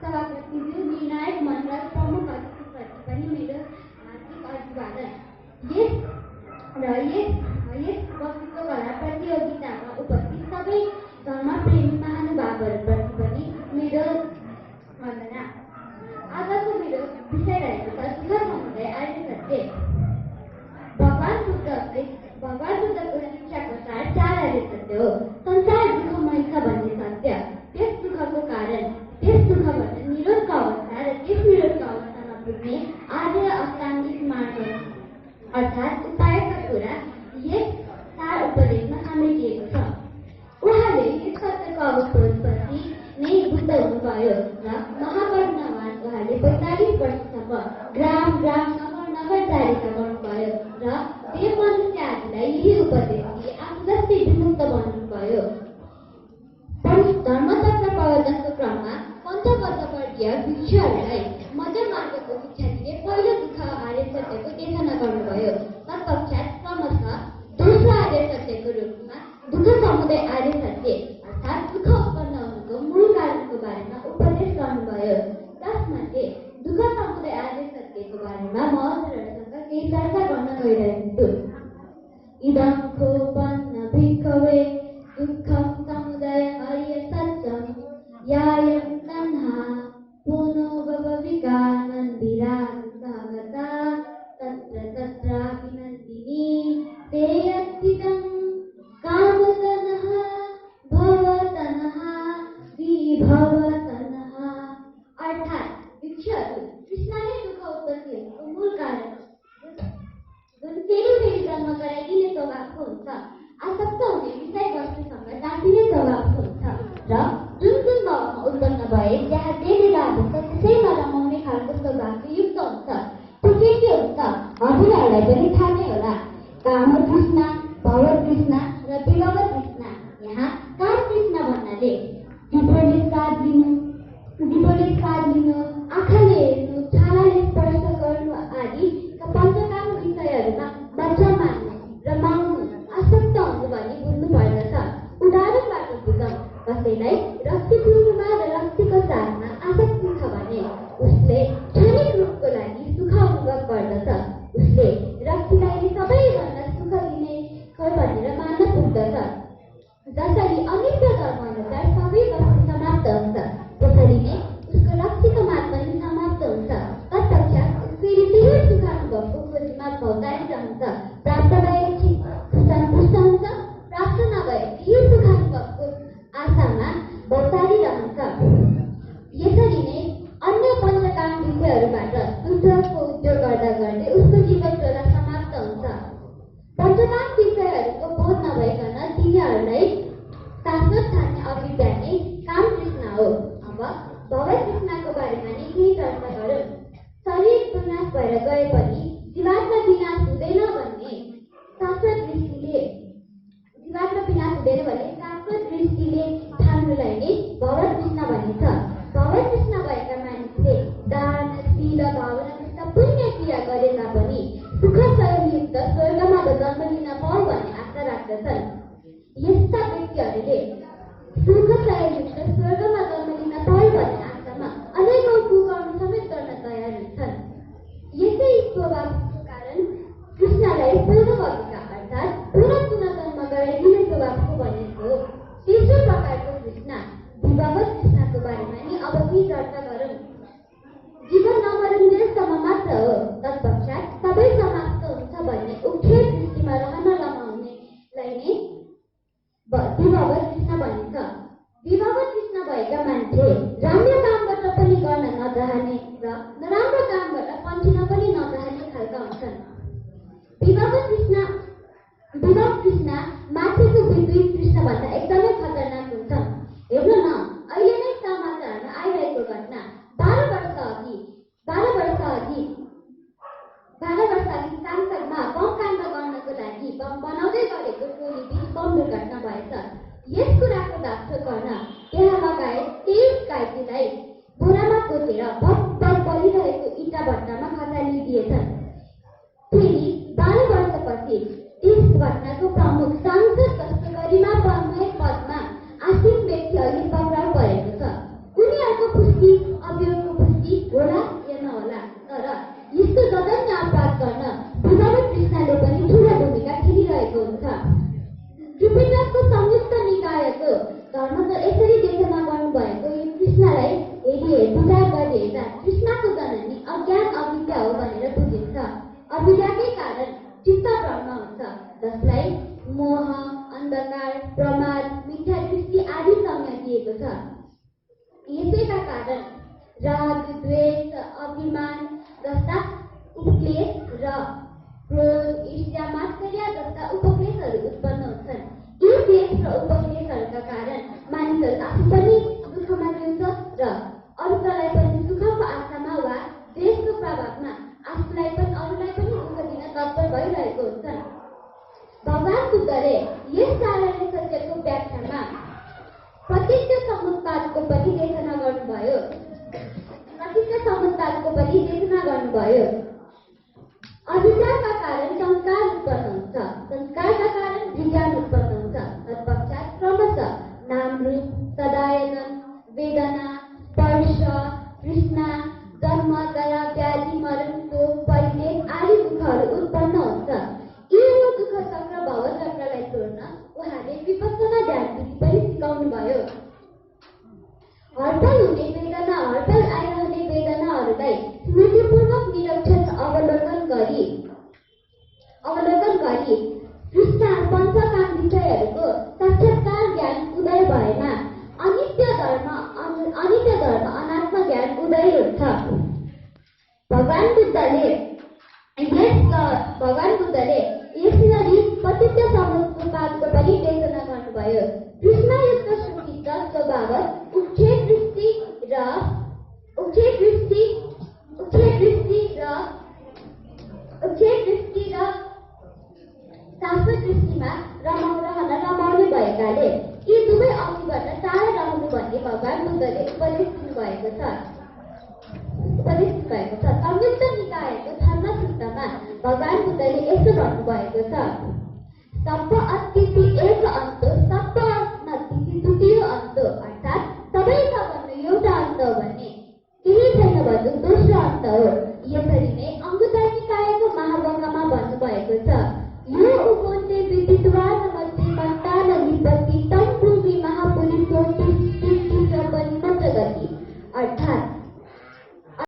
सभापतिज्यू, निर्णायक मञ्चका प्रमुख अतिथिप्रति पनि मेरो हार्दिक अभिवादन। यस वक्तृत्व कला प्रतियोगितामा उपस्थित सबै धर्मप्रेमी महानुभावहरूप्रति पनि मेरो वन्दना। आजको मेरो विषय रहेको छ दुःख समुदाय आर्य सत्य। भगवान बुद्धको शिक्षाको सार 4 आर्य सत्य हो। संसार दुःखमय छ भन्ने सत्य, त्यस दुःखको कारण, त्यस दुःखबाट निरोधको अवस्था र त्यस निरोधको अवस्थामा पुग्ने आर्य अष्टाङ्गिक मार्ग अर्थात् उपायका कुरा यस 4 उपदेशमा समेटिएको छ। उहाँले यस सत्यको अवबोधपछि नै बुद्ध हुनुभयो र महापरिनिर्वाण उहाँले 45 वर्षसम्म ग्राम नगरचारिता गर्नुभयो र देव मनुष्य आदिलाई यही उपदेश दिए आफू जस्तै विमुक्त बन्नुभयो। धर्मचक्र प्रवर्तनको क्रममा पञ्चवर्गीय भिक्षुहरूलाई मध्य मार्गको शिक्षा दिए पहिलो दुःख आर्य सत्यको देशना गर्नुभयो। तत्पश्चात क्रमशः दोस्रो आर्य सत्यको रूपमा दुःख समुदाय आर्य सत्य अर्थात् दुःख उत्पन्न हुनुको मूल कारणको बारेमा उपदेश गर्नुभयो। त्यसमध्ये दुःख समुदाय आर्य सत्यको बारेमा म हजुरहरूसँग केही चर्चा गर्न गइरहेको छु। इदं खोपन्न भिक्खवे दुःखं समुदाय आर्य सत्यं यायं तन्हा पुनो भवविकानन्दिरागता तत्र तत्रापि नन्दिनी तेयत्थितं कामतनः भवतनः विभवतनः। अर्थात् भिक्षुहरू कृष्णले दुःख उत्पत्तिहरूको मूल कारण जुन फेरि जन्म गराइदिने स्वभावको हुन्छ, आसक्त हुने विषयवस्तुसँग टाँसिने स्वभावको हुन्छ र जुन भावमा उत्पन्न भए त्यहाँ जेले लाग्छ त्यसैमा रमाउने खालको स्वभावको युक्त हुन्छ। त्यो के हुन्छ हजुरहरूलाई पनि थाहा नै होला। काम तृष्णा, भव तृष्णा र विभव तृष्णा। यहाँ काम तृष्णा भन्नाले जिब्रोले स्वाद लिनु, आँखाले हेर्नु, छालाले स्पर्श गर्नु आदिका पञ्चकाम विषयहरूमा बच्चा मान्नु र माग्नु, आसक्त हुनु भनी बुझ्नु पर्दछ। उदाहरणबाट बुझौँ, कसैलाई रक्सी पिउनुमा र रक्सीको साथमा आसक्ति छ भने उसले क्षणिक रूपको लागि सुख अनुभव गर्दछ। उसले रक्सीलाई सबैभन्दा सुख दिने हो भनेर मान्न पुग्दछ। जसरी अनित्य धर्मअनुसार सबै वस्तु समाप्त हुन्छ, त्यसरी नै उसको रक्सीको माग पनि समाप्त हुन्छ। तत्पश्चात फेरि त्यही सुख अनुभवको खोजीमा भौतारिरहन्छ। प्राप्त भएपछि सन्तुष्ट हुन्छ, प्राप्त नभए त्यही सुख अनुभवको आशामा भौतारिरहन्छ। यसरी नै अन्य पञ्चकाम विषयहरूबाट दुःखको उद्योग गर्दा गर्दै उसको जीवन टोला समाप्त हुन्छ। पञ्चकाम विषयहरूको बोध नभइकन तिनीहरूलाई शाश्वत ठान्ने अविद्या नै काम तृष्णा हो। अब भव तृष्णाको बारेमा नै केही चर्चा गरौँ। शरीर विनाश भएर गए पनि जीवात्मा विनाश हुँदैन भन्ने शाश्वत दृष्टिले ठान्नुलाई नै भव तृष्णा भनिन्छ। भव तृष्णा भएका मानिसले दान, शील, भावना जस्ता पुण्य क्रिया गरे तापनि सुख सहयुक्त स्वर्गमा जन्म लिन पाऊँ भन्ने आशा राख्दछन्। यस्ता व्यक्तिहरूले सुख सहयुक्त स्वर्गमा जन्म लिन पाऊँ भन्ने आशामा अनेकौं कुकर्म समेत गर्न तयार हुन्छन्। यसै स्वभावको कारण कृष्णलाई पूर्वभविका अर्थात् पुनर्जन्म गराइदिने स्वभावको भनेको हो। तेस्रो प्रकारको तृष्णा विभव तृष्णाको बारेमा नि अब केही चर्चा गरौँ। जीवन नमरुन्जेलसम्म मात्र हो, तत्पश्चात सबै समाप्त हुन्छ भन्ने उखेर दृष्टिमा रहन रमाउनेलाई नै विभव तृष्णा भनिन्छ। विभव तृष्णा भएका मान्छे राम्रो कामबाट पनि गर्न नचाहने र नराम्रो कामबाट पन्छिन पनि नचाहने खालका हुन्छन्। विभव तृष्णा माथिको विपरीत तृष्णाभन्दा एकदमै खतरनाक हुन्छ। हेर्नु न, अहिले नै समाचारमा आइरहेको घटना 12 वर्ष अघि सांसदमा बम काण्ड गर्नको लागि बम बनाउँदै गरेको टोली बीच बम दुर्घटना भएछ। यस कुराको दाप्छो गर्न त्यहाँ लगायत 23 घाइतेलाई बोरामा कोचेर भत्भत बलिरहेको इँटा भट्टामा खसालिदिएछन्। फेरि 12 वर्षपछि यस घटनाको प्रमुख सांसद जस्तो गरिमामय पदमा आसीन व्यक्ति अहिले पक्राउ परेको छ। यसैका कारण राग, द्वेष, अभिमान जस्ता उपक्लेश र क्रोध, ईर्ष्या, मात्सर्य जस्ता उपक्लेशहरू उत्पन्न हुन्छन्। यी क्लेश र उपक्लेशहरूका कारण मानिसहरू आफू पनि दुःखमा जिउँछ र अरूलाई पनि सुखको आशामा वा द्वेषको प्रभावमा आफूलाई पनि अरूलाई पनि दुःख दिन तत्पर भइरहेको हुन्छन्। भगवान बुद्धले यस सारले सत्यको व्याख्यामा प्रत्यक्ष समुत्पादको पनि देशना गर्नुभयो। अविद्याका कारण संस्कार उत्पन्न हुन्छ, संस्कारका कारण विज्ञान उत्पन्न हुन्छ। तत्पश्चात क्रमशः नाम, रूप, सदायतन, वेदना, स्पर्श, तृष्णा, जन्म, जरा, व्याधि, मरण, शोक, परिदेश आदि दुःखहरू उत्पन्न हुन्छ। यी दुःख चक्र भव चक्रलाई तोड्न उहाँले विपස්සना ध्यान विधि पनि सिकाउनुभयो। हडताल हुने वेदना, हडताल आइरहने वेदनाहरूलाई स्मृतिपूर्वक निरक्षर अवलोकन गरी तृष्णा, पञ्चकाम विषयहरूको साक्षात्कार ज्ञान उदय भएमा अनित्य धर्म अनात्म ज्ञान उदय हुन्छ। भगवान बुद्धले यसरी प्रत्यक्ष समुत्पादको पनि देशना गर्नुभयो। तृष्णायुक्त सुखित स्वभाव उच्छेद दृष्टि र शाश्वत दृष्टिमा रमाउने भएकाले यी दुवै अघिबाट टाढा रहनु भन्ने भगवान बुद्धले उपदेश दिनुभएको छ। संयुक्त निकायको धर्मसूत्रमा भगवान बुद्धले यस्तो भन्नुभएको छ, सप्प अस्तिति एक अन्त, सप्प नस्तिति द्वितीय अन्त। अर्थात् सबै छ भन्नु एउटा अन्त हो भने केही छैन भन्नु दोस्रो अन्त हो। यसरी नै अङ्गुतर निकायको महाभङ्गमा भन्नुभएको छ, यो उपोते विदितवान मध्ये मन्तान निपत्ति तम पूर्वी महापुरुषो तिष्ठित प्रगति। अर्थात्